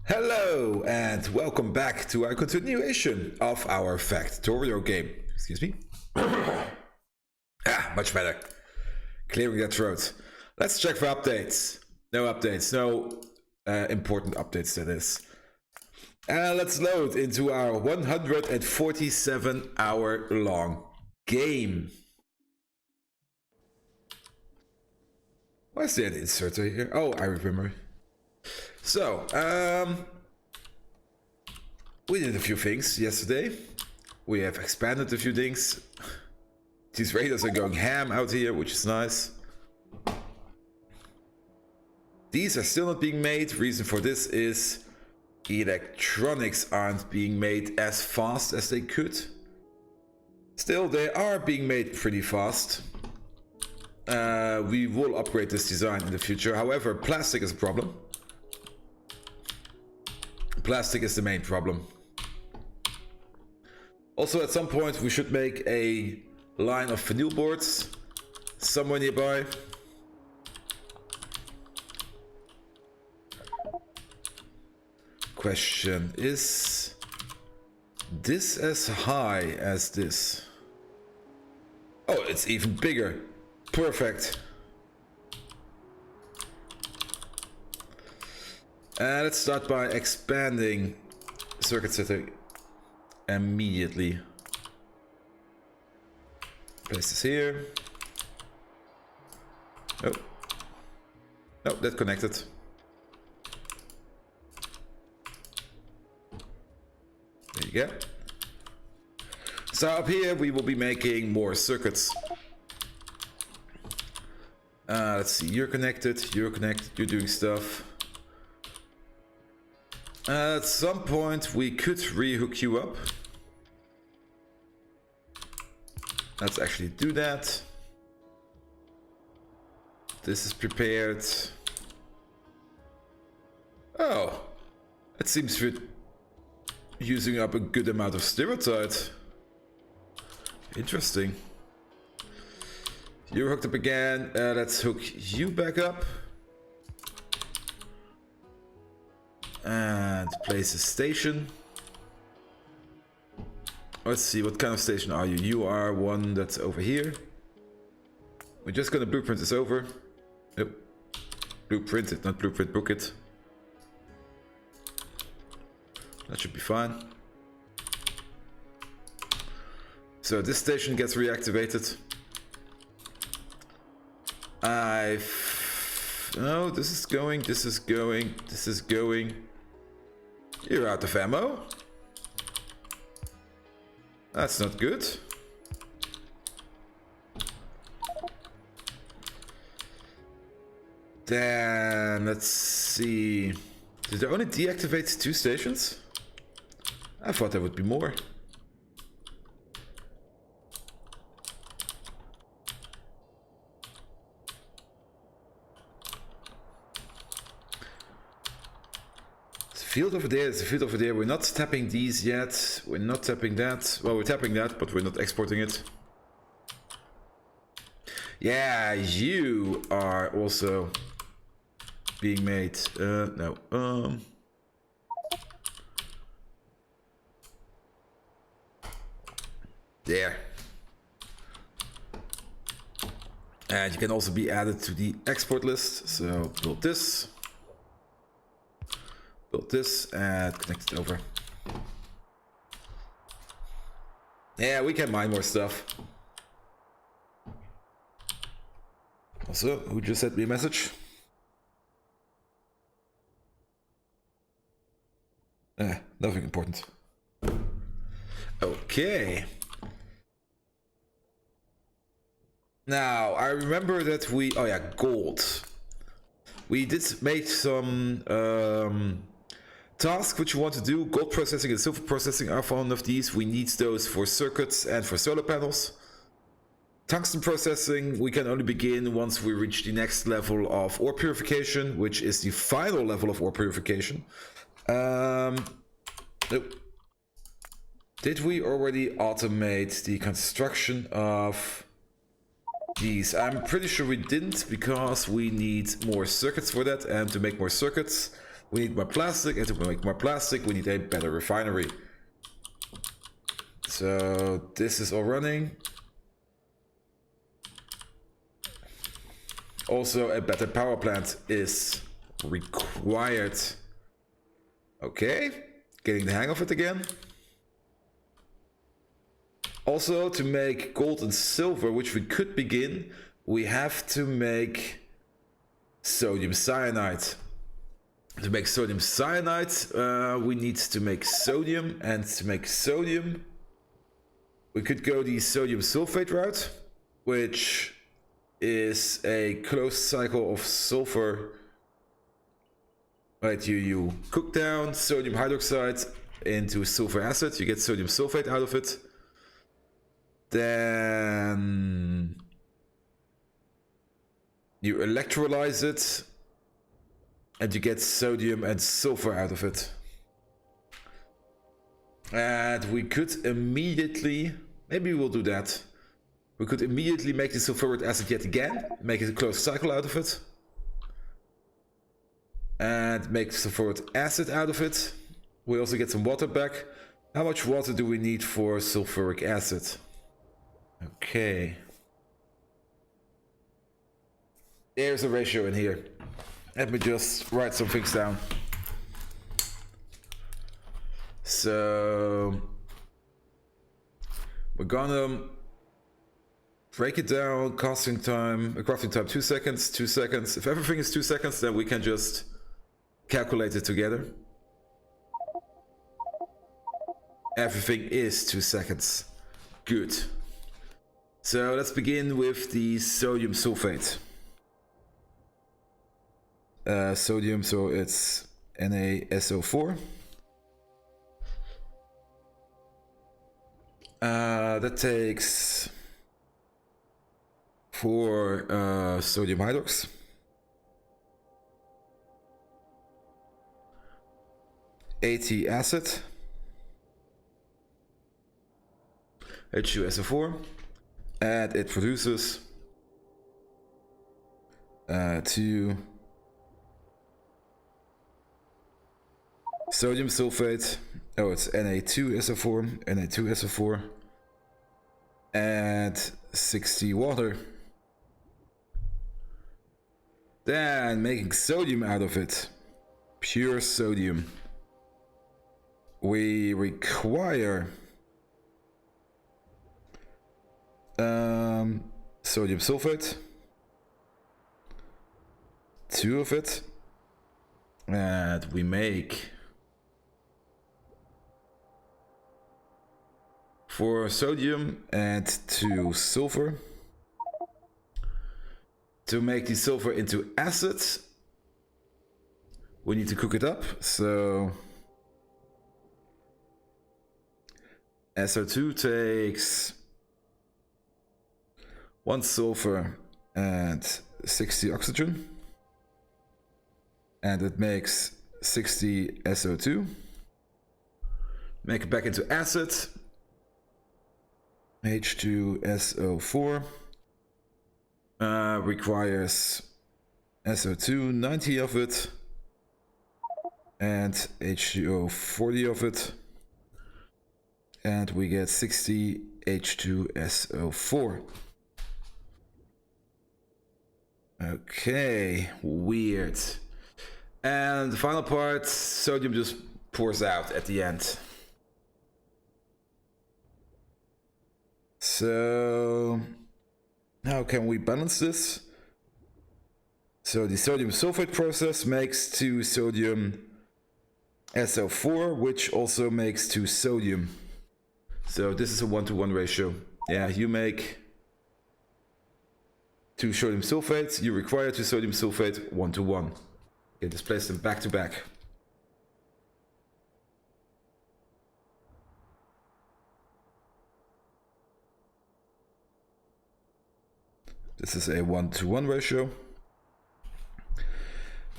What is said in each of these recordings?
Hello and welcome back to our continuation of our Factorio game. Excuse me. Much better. Clearing that throat. Let's check for updates. No updates, no important updates that is. Let's load into our 147-hour long game. What's that inserter here? Oh, I remember. So, we did a few things yesterday. We have expanded a few things. These raiders are going ham out here, which is nice. These are still not being made. Reason for this is electronics aren't being made as fast as they could. Still, they are being made pretty fast. We will upgrade this design in the future. However, plastic is a problem. Plastic is the main problem. Also, at some point, we should make a line of vinyl boards somewhere nearby. Question, is this as high as this? Oh, it's even bigger. Perfect. Let's start by expanding circuit setter immediately. Place this here. Oh. No, that connected. There you go. So up here we will be making more circuits. Let's see, you're connected, you're doing stuff. At some point we could rehook you up. Let's actually do that. This is prepared. Oh, it seems we're using up a good amount of stereotype. Interesting. You're hooked up again. Let's hook you back up. And place a station. Let's see, what kind of station are you? You are one that's over here. We're just gonna blueprint this over. Yep. Blueprint it, not blueprint book it. That should be fine. So this station gets reactivated. No, this is going. You're out of ammo. That's not good. Then let's see. Did they only deactivate 2 stations? I thought there would be more. Field over there, there's a field over there. We're not tapping these yet. We're not tapping that. Well, we're tapping that, but we're not exporting it. Yeah, you are also being made. No. There. And you can also be added to the export list. So build this. Build this and connect it over. Yeah, we can mine more stuff. Also, who just sent me a message? Nothing important. Okay. Now, I remember that we... Oh yeah, gold. We did make some... tasks which you want to do. Gold processing and silver processing are one of these. We need those for circuits and for solar panels. Tungsten processing we can only begin once we reach the next level of ore purification, which is the final level of ore purification. Nope. Did we already automate the construction of these? I'm pretty sure we didn't, because we need more circuits for that, and to make more circuits We need more plastic, and to make more plastic, we need a better refinery. So this is all running. Also, a better power plant is required. Okay, getting the hang of it again. Also, to make gold and silver, which we could begin, we have to make sodium cyanide. To make sodium cyanide, we need to make sodium, and to make sodium, we could go the sodium sulfate route, which is a closed cycle of sulfur. Right, you cook down sodium hydroxide into sulfur acid, you get sodium sulfate out of it. Then you electrolyze it, and you get sodium and sulfur out of it. And we could immediately, maybe we'll do that. We could immediately make the sulfuric acid yet again, make it a closed cycle out of it. And make sulfuric acid out of it. We also get some water back. How much water do we need for sulfuric acid? Okay. There's a ratio in here. Let me just write some things down. So we're gonna break it down. Crafting time 2 seconds, 2 seconds. If everything is 2 seconds, then we can just calculate it together. Everything is 2 seconds. Good. So let's begin with the sodium sulfate. Sodium, so it's NaSO4. That takes 4 sodium hydrox. 80 acid. H2SO4. And it produces 2 sodium sulfate. Oh, it's Na2SO4, Na2SO4, and 60 water. Then making sodium out of it, pure sodium. We require sodium sulfate, 2 of it, and we make 4 sodium and 2 sulfur. To make the sulfur into acid, we need to cook it up. So SO2 takes 1 sulfur and 60 oxygen, and it makes 60 SO2. Make it back into acid, H2SO4, requires SO2, 90 of it, and H2O, 40 of it, and we get 60 H2SO4. Okay, weird. And the final part, sodium just pours out at the end. So how can we balance this? So the sodium sulfate process makes 2 sodium SO4, which also makes 2 sodium. So this is a 1-to-1 ratio. Yeah, you make 2 sodium sulfates, you require 2 sodium sulfate, 1-to-1. Okay, just place them back to back. This is a 1-to-1 ratio.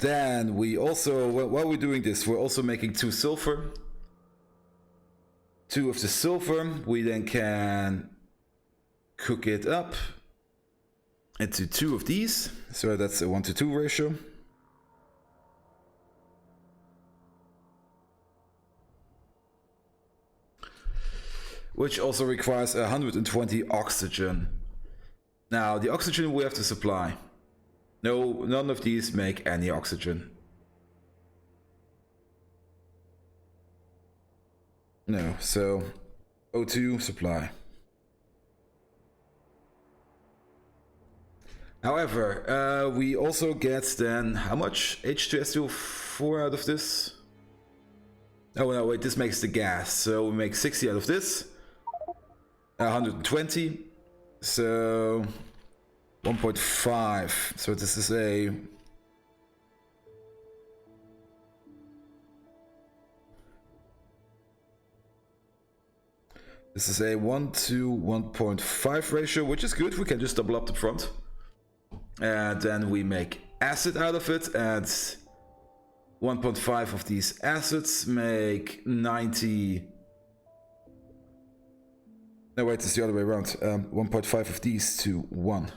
Then we also, while we're doing this, we're also making 2 sulfur. 2 of the sulfur, we then can cook it up into 2 of these. So that's a 1-to-2 ratio. which also requires 120 oxygen. Now, the oxygen we have to supply. No, none of these make any oxygen. No, so O2 supply. However, we also get then how much H2SO4 out of this? Oh no, wait, this makes the gas. So we make 60 out of this. 120. So 1.5. So this is a This is a 1 to 1.5 ratio, which is good. We can just double up the front. And then we make acid out of it, and 1.5 of these acids make 90. No, wait, it's the other way around. 1.5 of these to 1.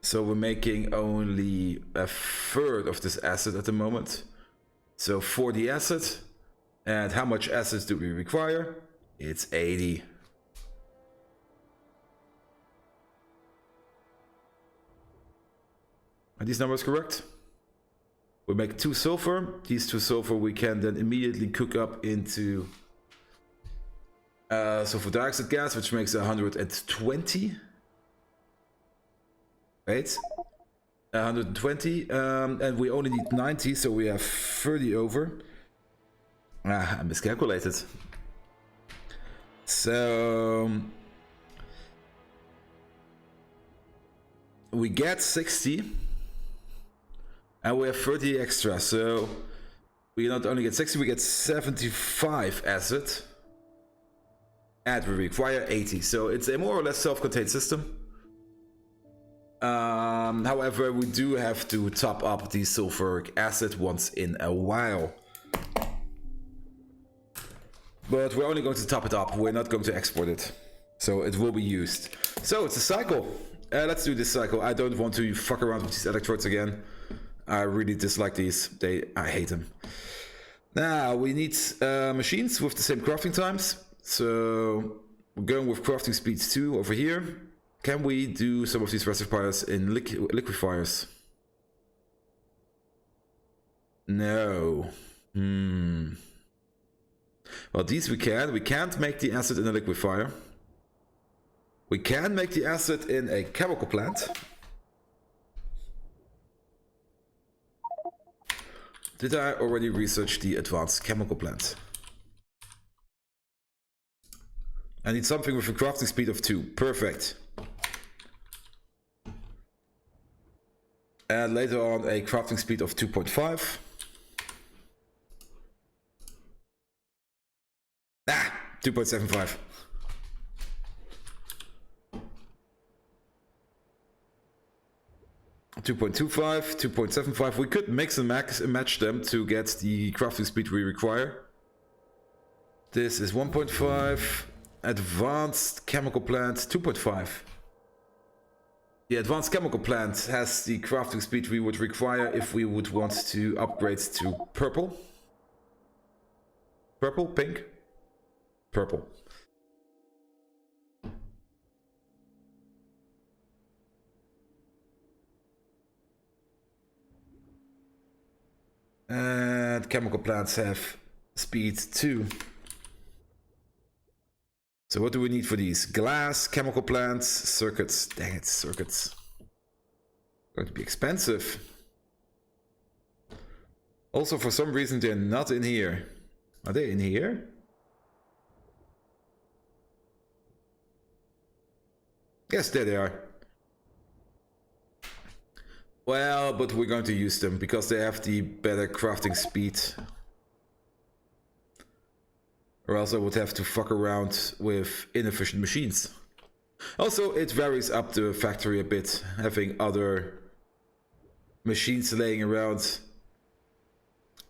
So we're making only a third of this acid at the moment. So for the acid, and how much acids do we require? It's 80. Are these numbers correct? We make 2 sulfur. These 2 sulfur we can then immediately cook up into sulfur dioxide gas, which makes 120. Right? 120. And we only need 90, so we have 30 over. I miscalculated. So we get 60 and we have 30 extra, so we not only get 60, we get 75 acid and we require 80, so it's a more or less self-contained system. However, we do have to top up the sulfuric acid once in a while. But we're only going to top it up, we're not going to export it. So it will be used. So it's a cycle. Let's do this cycle. I don't want to fuck around with these electrodes again. I really dislike these. I hate them. Now we need machines with the same crafting times. So we're going with crafting speeds 2 over here. Can we do some of these recipiers in liquefiers? No. Well, these we can. We can't make the acid in a liquefier. We can make the acid in a chemical plant. Did I already research the advanced chemical plant? I need something with a crafting speed of 2. Perfect. And later on a crafting speed of 2.5. 2.75. .25, 2.75. We could mix and match them to get the crafting speed we require. This is 1.5. Advanced chemical plant 2.5. The advanced chemical plant has the crafting speed we would require if we would want to upgrade to purple. Purple? Pink? Purple. And chemical plants have speed 2. So what do we need for these? Glass, chemical plants, circuits. Dang it, circuits. Going to be expensive. Also, for some reason, they're not in here. Are they in here? Yes, there they are. Well, but we're going to use them because they have the better crafting speed. Or else I would have to fuck around with inefficient machines. Also, it varies up the factory a bit, having other machines laying around.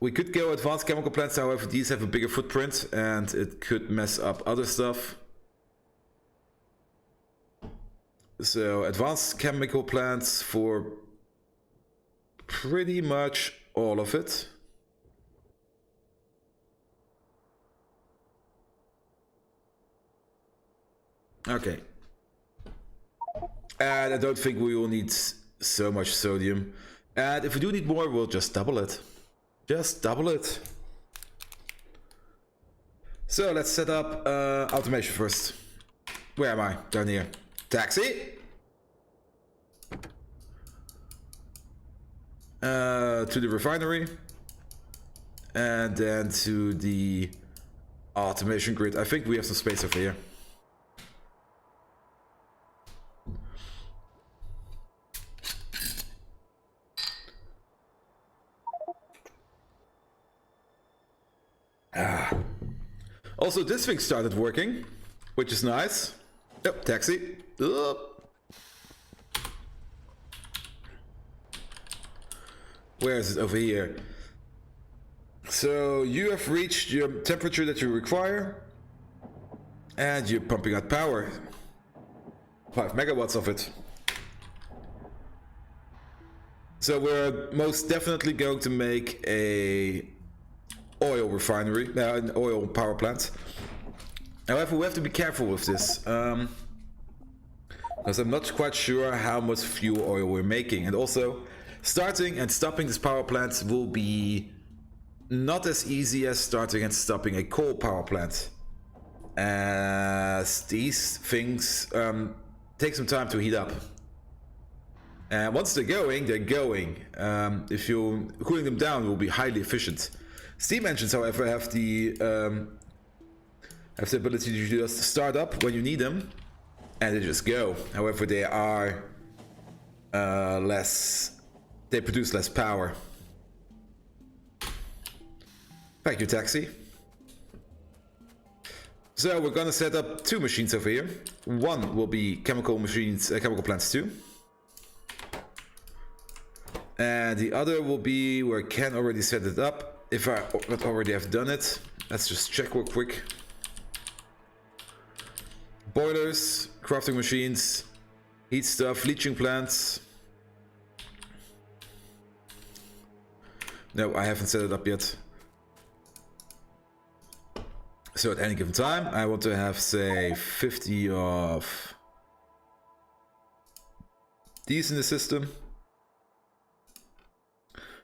We could go advanced chemical plants, however, these have a bigger footprint and it could mess up other stuff. So, advanced chemical plants for pretty much all of it. Okay. And I don't think we will need so much sodium. And if we do need more, we'll just double it. Just double it. So let's set up automation first. Where am I? Down here. Taxi! To the refinery. And then to the automation grid. I think we have some space over here. Also, this thing started working, which is nice. Yep, taxi. Where is it? Over here. So you have reached your temperature that you require, and you're pumping out power. 5 megawatts of it. So we're most definitely going to make a oil refinery, an oil power plant. However, we have to be careful with this, because I'm not quite sure how much fuel oil we're making. And also, starting and stopping this power plant will be not as easy as starting and stopping a coal power plant, as these things take some time to heat up. And once they're going, they're going. If you're cooling them down, it will be highly efficient. Steam engines, however, have the ability to just start up when you need them, and they just go. However, they are they produce less power. Thank you, taxi. So we're gonna set up 2 machines over here. One will be chemical machines, chemical plants 2. And the other will be where Ken already set it up. If I already have done it, let's just check real quick. Boilers, crafting machines, heat stuff, leaching plants. No, I haven't set it up yet. So at any given time, I want to have, say, 50 of these in the system.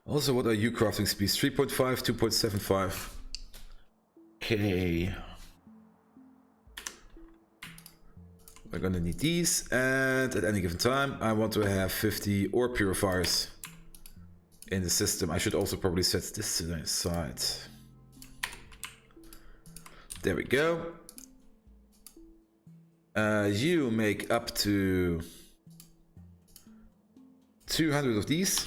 Also, what are you crafting speeds? 3.5, 2.75. Okay. We're gonna need these, and at any given time, I want to have 50 ore purifiers in the system. I should also probably set this to the side. There we go. You make up to 200 of these.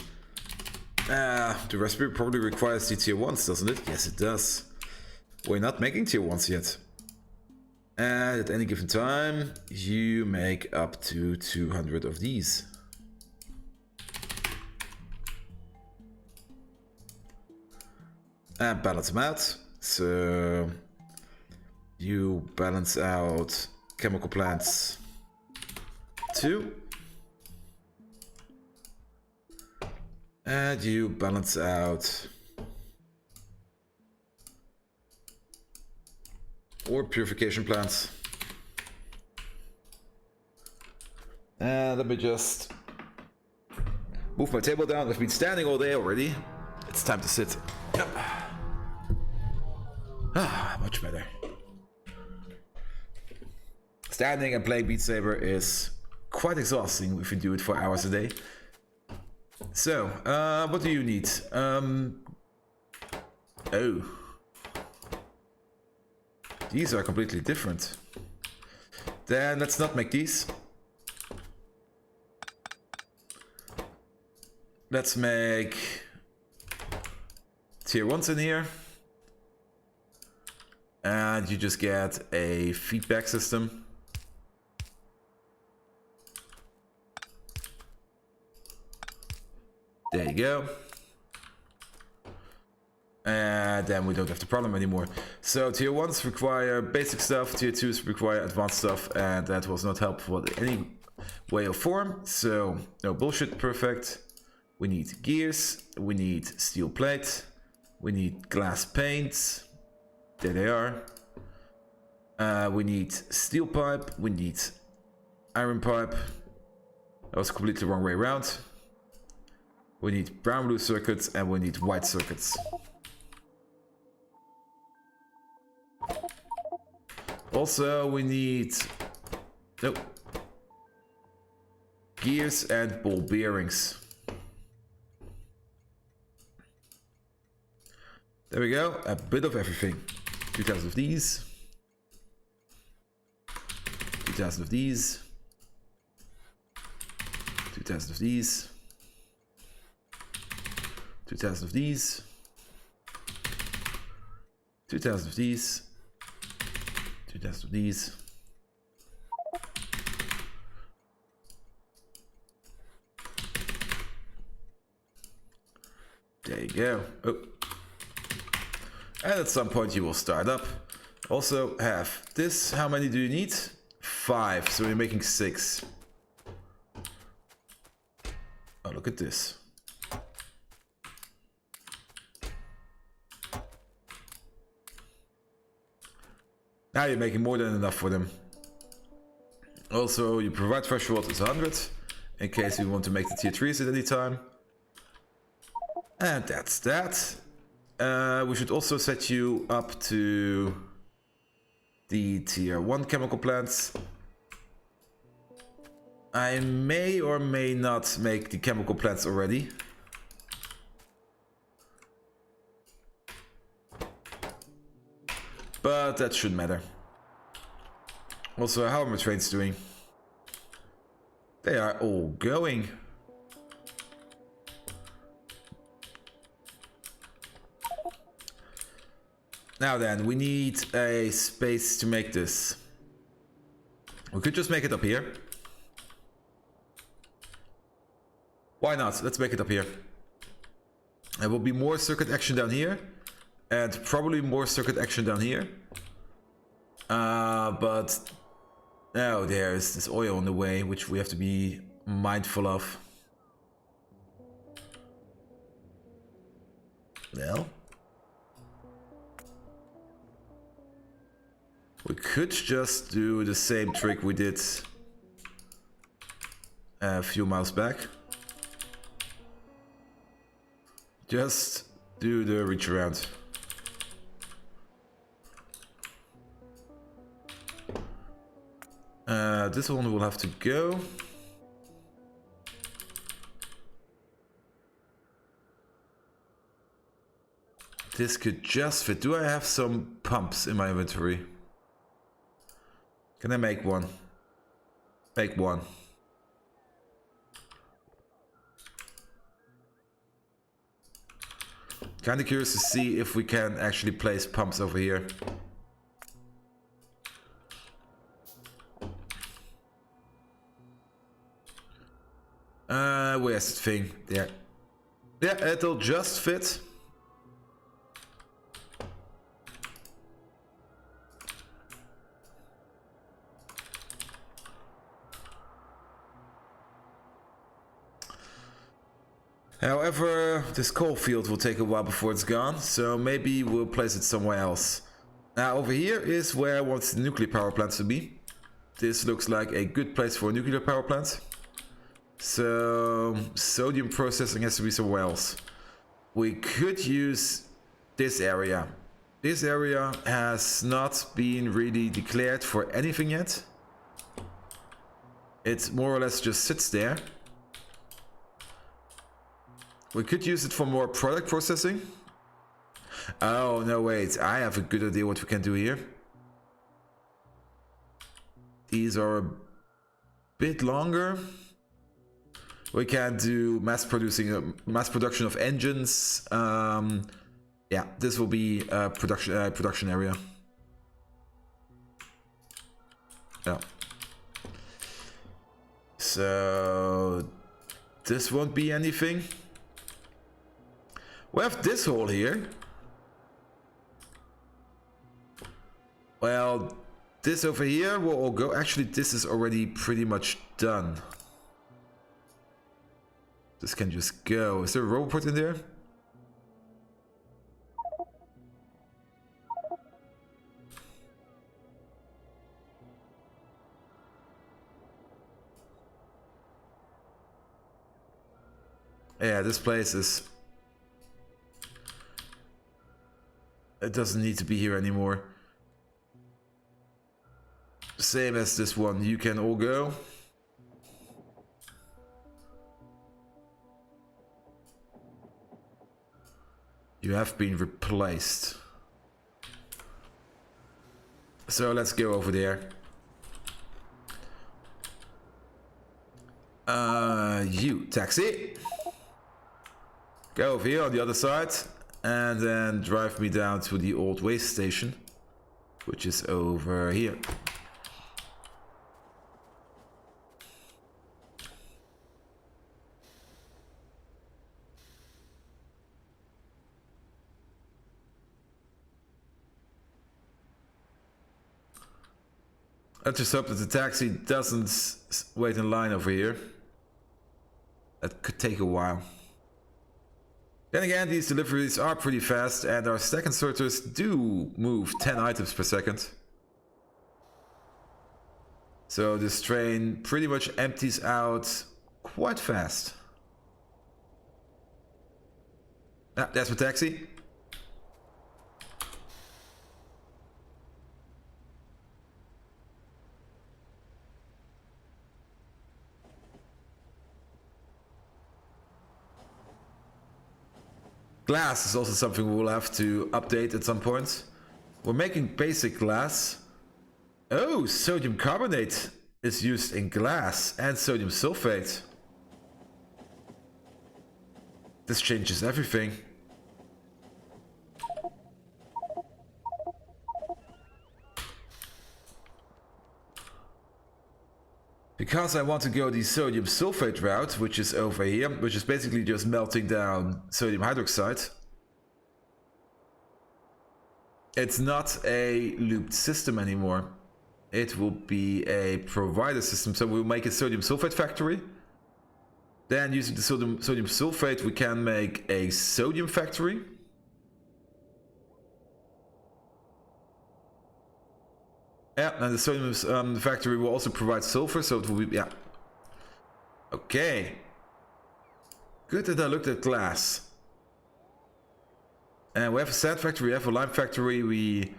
The recipe probably requires the tier 1s, doesn't it? Yes, it does. We're not making tier 1s yet. And at any given time, you make up to 200 of these. And balance them out. So you balance out chemical plants 2. And you balance out ore purification plants. And let me just move my table down. I've been standing all day already. It's time to sit. Yep. Much better. Standing and playing Beat Saber is quite exhausting if you do it for hours a day. So, what do you need? Oh. These are completely different. Then let's not make these. Let's make tier 1s in here. And you just get a feedback system. There you go. And then we don't have the problem anymore. So tier 1s require basic stuff, tier 2s require advanced stuff, and that was not helpful in any way or form. So no bullshit, perfect. We need gears, we need steel plate, we need glass paints. There they are. We need steel pipe, we need iron pipe. That was completely the wrong way around. We need brown blue circuits and we need white circuits. Also, we need gears and ball bearings. There we go, a bit of everything. 2000 of these. 2000 of these. 2000 of these. 2000 of these. 2000 of these. 2000 of these. There you go. Oh. And at some point you will start up. Also have this. How many do you need? 5. So you're making 6. Oh, look at this. Now you're making more than enough for them. Also, you provide threshold is 100 in case you want to make the tier 3s at any time. And that's that. We should also set you up to the tier 1 chemical plants. I may or may not make the chemical plants already. But that shouldn't matter. Also, how are my trains doing? They are all going. Now then, we need a space to make this. We could just make it up here. Why not? Let's make it up here. There will be more circuit action down here. And probably more circuit action down here. But now there's this oil on the way, which we have to be mindful of. Well, we could just do the same trick we did a few miles back. Just do the reach around. This one will have to go. This could just fit. Do I have some pumps in my inventory? Can I make one? Make one. Kinda curious to see if we can actually place pumps over here. Where's the thing? There. Yeah, it'll just fit. However, this coal field will take a while before it's gone, so maybe we'll place it somewhere else. Now over here is where I want the nuclear power plants to be. This looks like a good place for a nuclear power plant. So sodium processing has to be somewhere else. We could use this area. This area has not been really declared for anything yet. It more or less just sits there. We could use it for more product processing. Oh, no, wait. I have a good idea what we can do here. These are a bit longer. We can do mass production of engines. Yeah, this will be a production area. Yeah. So this won't be anything. We have this hole here. Well, this over here will all go. Actually, this is already pretty much done. This can just go. Is there a robot in there? Yeah, this place is... It doesn't need to be here anymore. Same as this one. You can all go. You have been replaced. So let's go over there. You, taxi. Go over here on the other side. And then drive me down to the old waste station. Which is over here. Let's just hope that the taxi doesn't wait in line over here. That could take a while. Then again, these deliveries are pretty fast and our stack inserters do move 10 items per second. So this train pretty much empties out quite fast. Ah, that's my taxi. Glass is also something we will have to update at some point. We're making basic glass. Oh, sodium carbonate is used in glass and sodium sulfate. This changes everything. Because I want to go the sodium sulfate route, which is over here, which is basically just melting down sodium hydroxide. It's not a looped system anymore. It will be a provider system, so we'll make a sodium sulfate factory. Then using the sodium sulfate, we can make a sodium factory. Yeah, and the sodium factory will also provide sulfur, so it will be, yeah. Okay. Good that I looked at glass. And we have a sand factory, we have a lime factory, we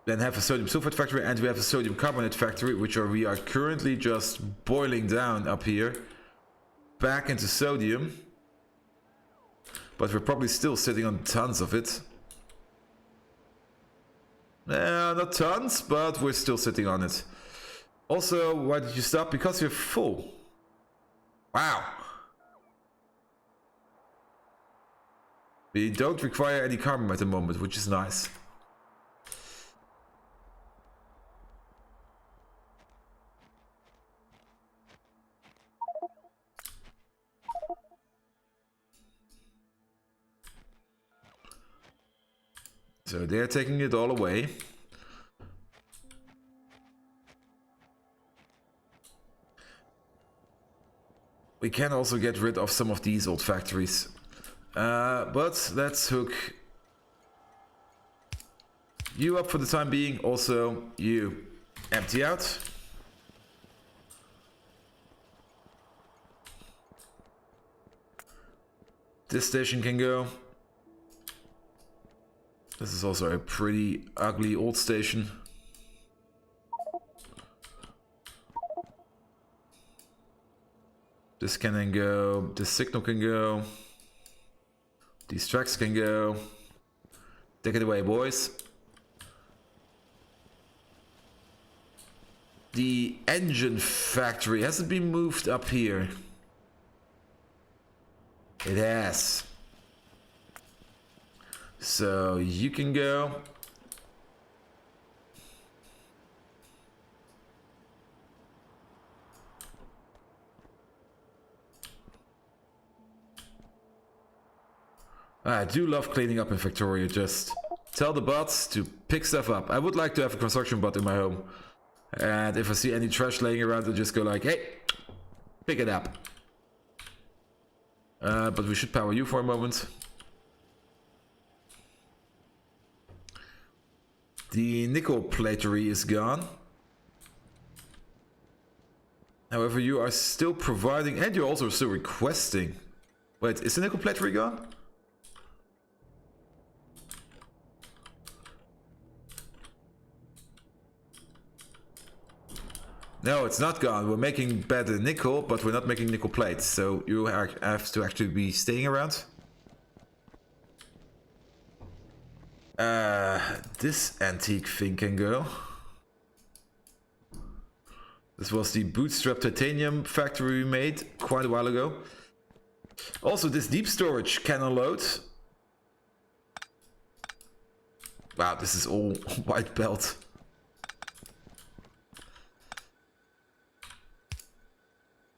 then have a sodium sulfate factory, and we have a sodium carbonate factory, which we are currently just boiling down up here. Back into sodium. But we're probably still sitting on tons of it. Not tons, but we're still sitting on it. Also, why did you stop? Because you're full. Wow. We don't require any carbon at the moment, which is nice. So they're taking it all away. We can also get rid of some of these old factories. But let's hook you up for the time being. Also, you empty out. This station can go. This is also a pretty ugly old station. This can then go, this signal can go. These tracks can go. Take it away, boys. The engine factory hasn't been moved up here. It has. So you can go. I do love cleaning up in Factorio. Just tell the bots to pick stuff up. I would like to have a construction bot in my home. And if I see any trash laying around, I'll just go like, hey, pick it up. But we should power you for a moment. The nickel platery is gone. However, you are still providing, and you're also still requesting. Wait, is the nickel platery gone? No, it's not gone. We're making better nickel, but we're not making nickel plates. So you have to actually be staying around. This antique thing can go. This was the bootstrap titanium factory we made quite a while ago. Also, this deep storage can unload. Wow, this is all white belt.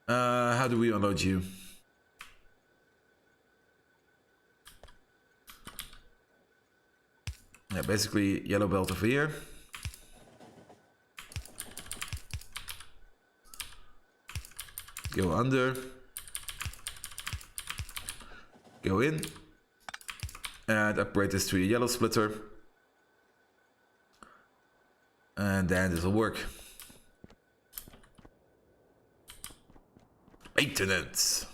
How do we unload you? Yeah, basically yellow belt over here. Go under. Go in. And upgrade this to a yellow splitter. And then this will work. Maintenance.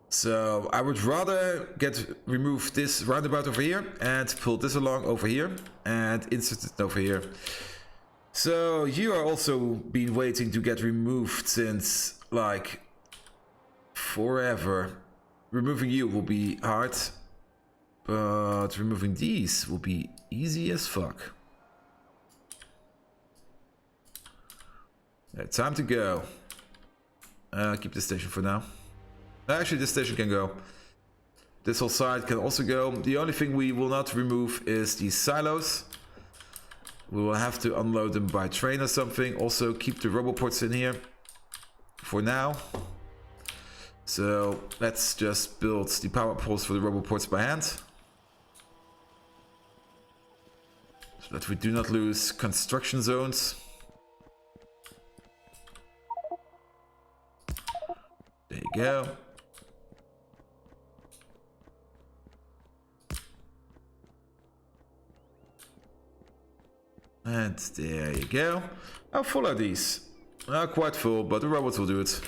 So I would rather remove this roundabout over here and pull this along over here and insert it over here. So you are also been waiting to get removed since like forever. Removing you will be hard, but removing these will be easy as fuck. Yeah, time to go. Keep the station for now. Actually, this station can go. This whole side can also go. The only thing we will not remove is these silos. We will have to unload them by train or something. Also, keep the roboports in here for now. So let's just build the power poles for the roboports by hand. So that we do not lose construction zones. There you go. And there you go. How full are these? Quite full, but the robots will do it.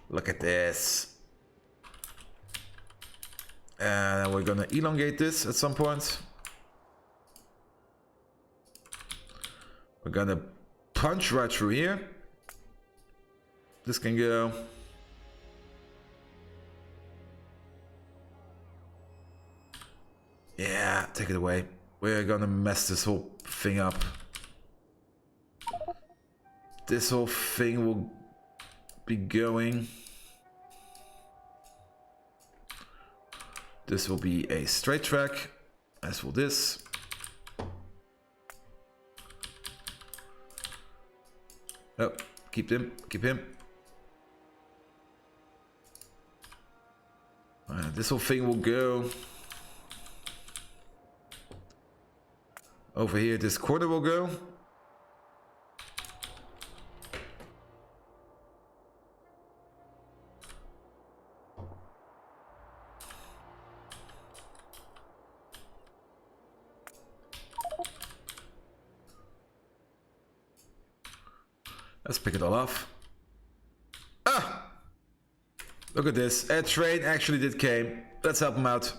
Look at this. And we're gonna elongate this at some point. We're gonna punch right through here. This can go. Yeah, take it away. We're gonna mess this whole thing up. This whole thing will be going. This will be a straight track, as will this. Oh, keep him, keep him. This whole thing will go over here. This corner will go. Let's pick it all off. Ah! Look at this. A train actually did came. Let's help him out.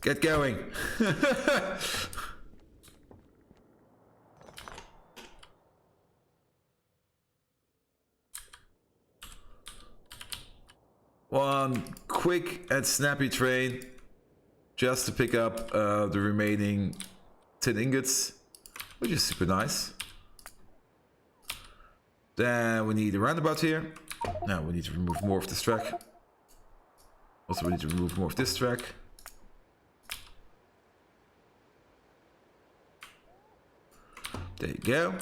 Get going. One quick and snappy train just to pick up the remaining tin ingots, which is super nice. Then we need a roundabout here. Now we need to remove more of this track. Also we need to remove more of this track. There you go.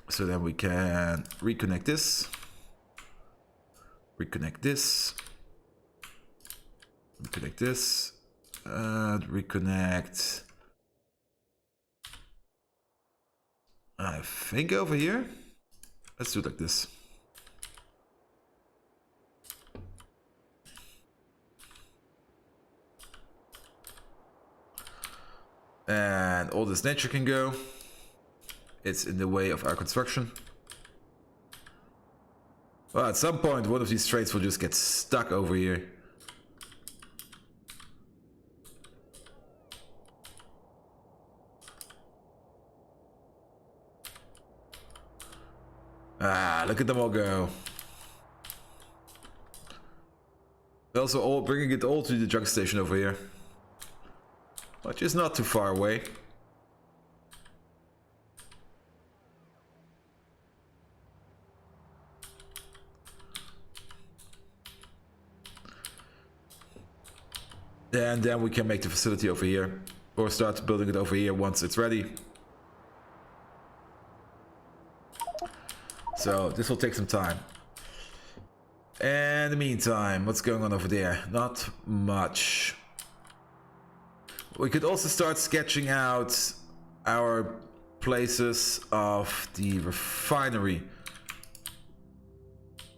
So then we can reconnect this. Reconnect this. Reconnect this. Reconnect. I think over here. Let's do it like this. And all this nature can go. It's in the way of our construction. Well, at some point, one of these trains will just get stuck over here. Ah, look at them all go. Also, all bringing it all to the junk station over here, which is not too far away. And then we can make the facility over here, or start building it over here once it's ready. So this will take some time. And in the meantime, what's going on over there? Not much. We could also start sketching out our places of the refinery.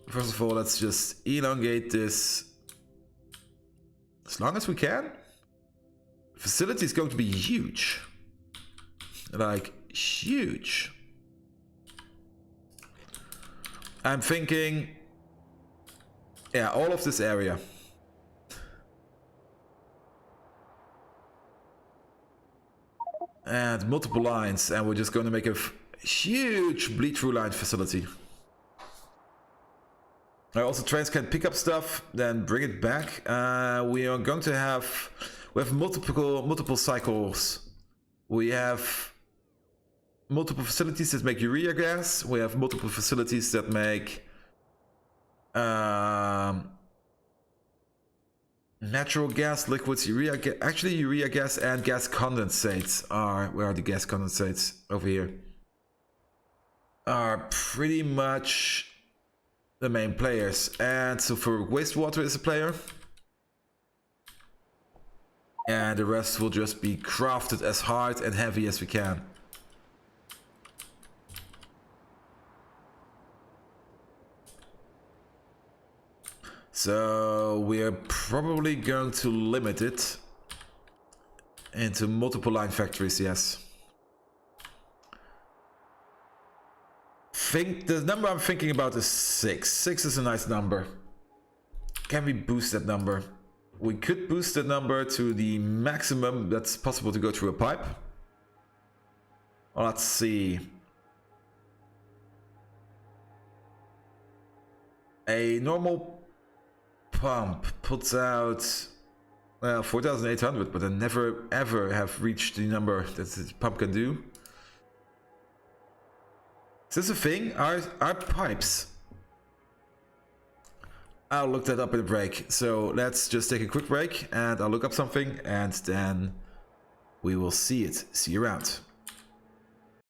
First of all, let's just elongate this as long as we can. The facility is going to be huge. Like, huge. I'm thinking, yeah, all of this area. And multiple lines, and we're just going to make a huge bleed-through line facility. Also, trains can pick up stuff, then bring it back. We are going to have, we have multiple cycles. We have multiple facilities that make urea gas. We have multiple facilities that make natural gas, liquids, urea gas. Actually, urea gas and gas condensates are, where are the gas condensates? Over here. Are pretty much the main players. And so for wastewater is a player. And the rest will just be crafted as hard and heavy as we can. So we are probably going to limit it into multiple line factories, yes. The number I'm thinking about is 6. 6 is a nice number. Can we boost that number? We could boost that number to the maximum that's possible to go through a pipe. Well, let's see. A normal pump puts out 4,800, but I never ever have reached the number that the pump can do. Is this a thing? Are pipes? I'll look that up in a break. So let's just take a quick break and I'll look up something and then we will see it. See you around.